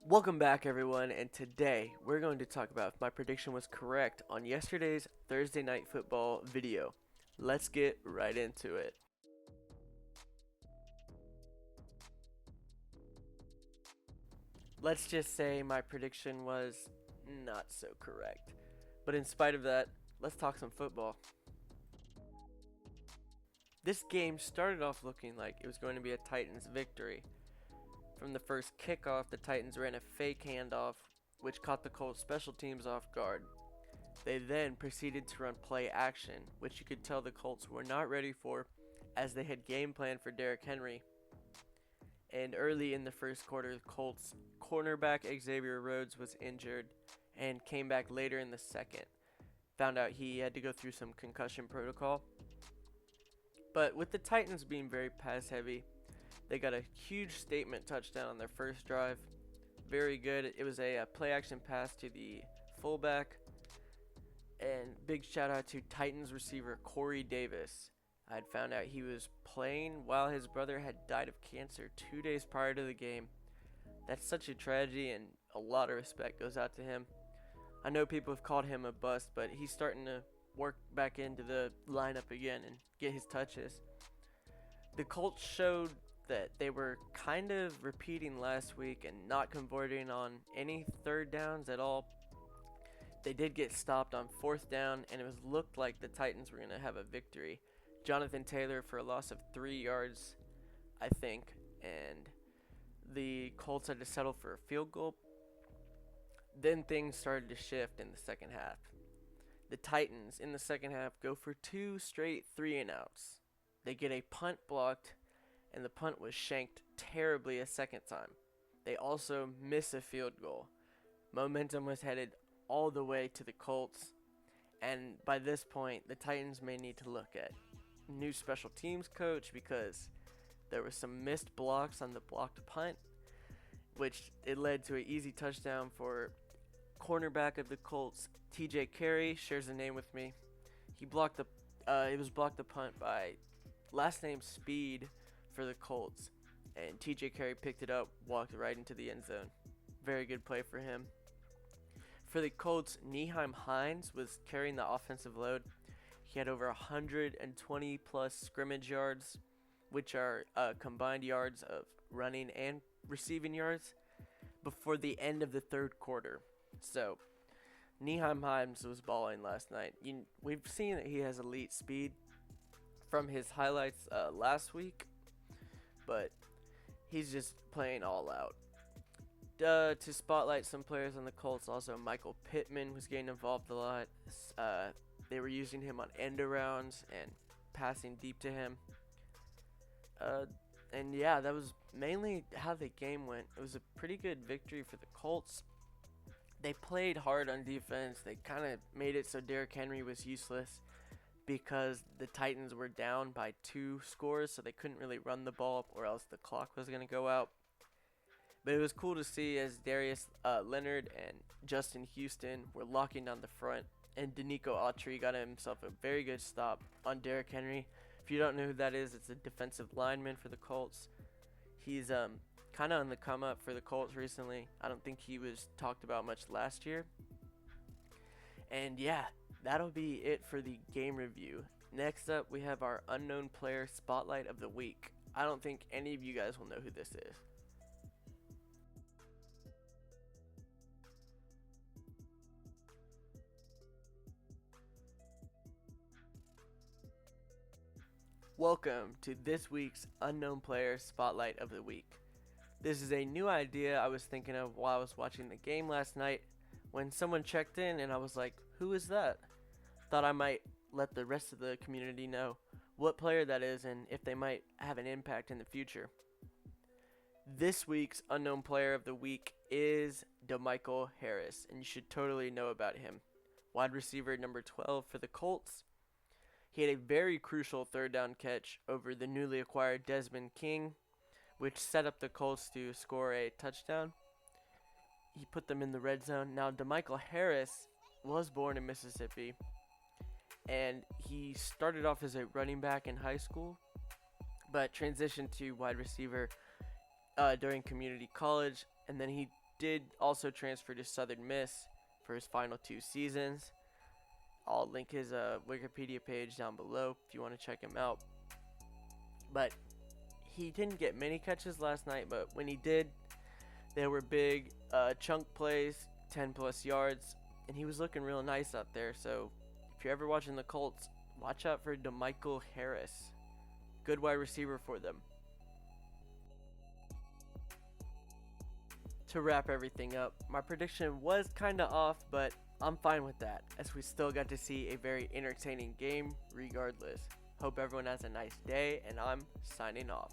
Welcome back, everyone, and today we're going to talk about if my prediction was correct on yesterday's Thursday Night Football video. Let's get right into it. Let's just say my prediction was not so correct. But in spite of that, let's talk some football. This game started off looking like it was going to be a Titans victory. From the first kickoff, the Titans ran a fake handoff, which caught the Colts special teams off guard. They then proceeded to run play action, which you could tell the Colts were not ready for, as they had game planned for Derrick Henry. And early in the first quarter, the Colts cornerback Xavier Rhodes was injured and came back later in the second. Found out he had to go through some concussion protocol. But with the Titans being very pass heavy, they got a huge statement touchdown on their first drive. Very good. It was a play action pass to the fullback. And big shout out to Titans receiver Corey Davis. I had found out he was playing while his brother had died of cancer 2 days prior to the game. That's such a tragedy, and a lot of respect goes out to him. I know people have called him a bust, but he's starting to work back into the lineup again and get his touches. The Colts showed that they were kind of repeating last week and not converting on any third downs at all. They did get stopped on fourth down, and it looked like the Titans were going to have a victory. Jonathan Taylor for a loss of 3 yards, I think, and the Colts had to settle for a field goal. Then things started to shift in the second half. The Titans in the second half go for 2 straight 3-and-outs. They get a punt blocked, and the punt was shanked terribly a second time. They also miss a field goal. Momentum was headed all the way to the Colts, and by this point, the Titans may need to look at new special teams coach because there were some missed blocks on the blocked punt, which it led to an easy touchdown for cornerback of the Colts, TJ Carey, shares a name with me. It was blocked the punt by last name Speed for the Colts, and TJ Carey picked it up, walked right into the end zone. Very good play for him. For the Colts, Nyheim Hines was carrying the offensive load. He had over 120 plus scrimmage yards, which are combined yards of running and receiving yards, before the end of the third quarter. So, Nyheim Hines was balling last night. We've seen that he has elite speed from his highlights last week, but he's just playing all out. To spotlight some players on the Colts, also Michael Pittman was getting involved a lot. They were using him on end arounds and passing deep to him. And yeah, that was mainly how the game went. It was a pretty good victory for the Colts. They played hard on defense. They kind of made it so Derrick Henry was useless because the Titans were down by 2 scores, so they couldn't really run the ball or else the clock was going to go out. But it was cool to see as Darius Leonard and Justin Houston were locking down the front, and Danico Autry got himself a very good stop on Derrick Henry. If you don't know who that is, it's a defensive lineman for the Colts. He's kind of on the come up for the Colts recently. I don't think he was talked about much last year. And yeah, that'll be it for the game review. Next up, we have our unknown player spotlight of the week. I don't think any of you guys will know who this is. Welcome to this week's Unknown Player Spotlight of the Week. This is a new idea I was thinking of while I was watching the game last night when someone checked in and I was like, who is that? Thought I might let the rest of the community know what player that is and if they might have an impact in the future. This week's Unknown Player of the Week is DeMichael Harris, and you should totally know about him. Wide receiver number 12 for the Colts. He had a very crucial third down catch over the newly acquired Desmond King, which set up the Colts to score a touchdown. He put them in the red zone. Now, DeMichael Harris was born in Mississippi, and he started off as a running back in high school, but transitioned to wide receiver during community college, and then he did also transfer to Southern Miss for his final 2 seasons. I'll link his Wikipedia page down below if you want to check him out. But he didn't get many catches last night, but when he did, they were big chunk plays, 10 plus yards, and he was looking real nice out there. So if you're ever watching the Colts, watch out for DeMichael Harris. Good wide receiver for them. To wrap everything up, my prediction was kind of off, but I'm fine with that, as we still got to see a very entertaining game regardless. Hope everyone has a nice day, and I'm signing off.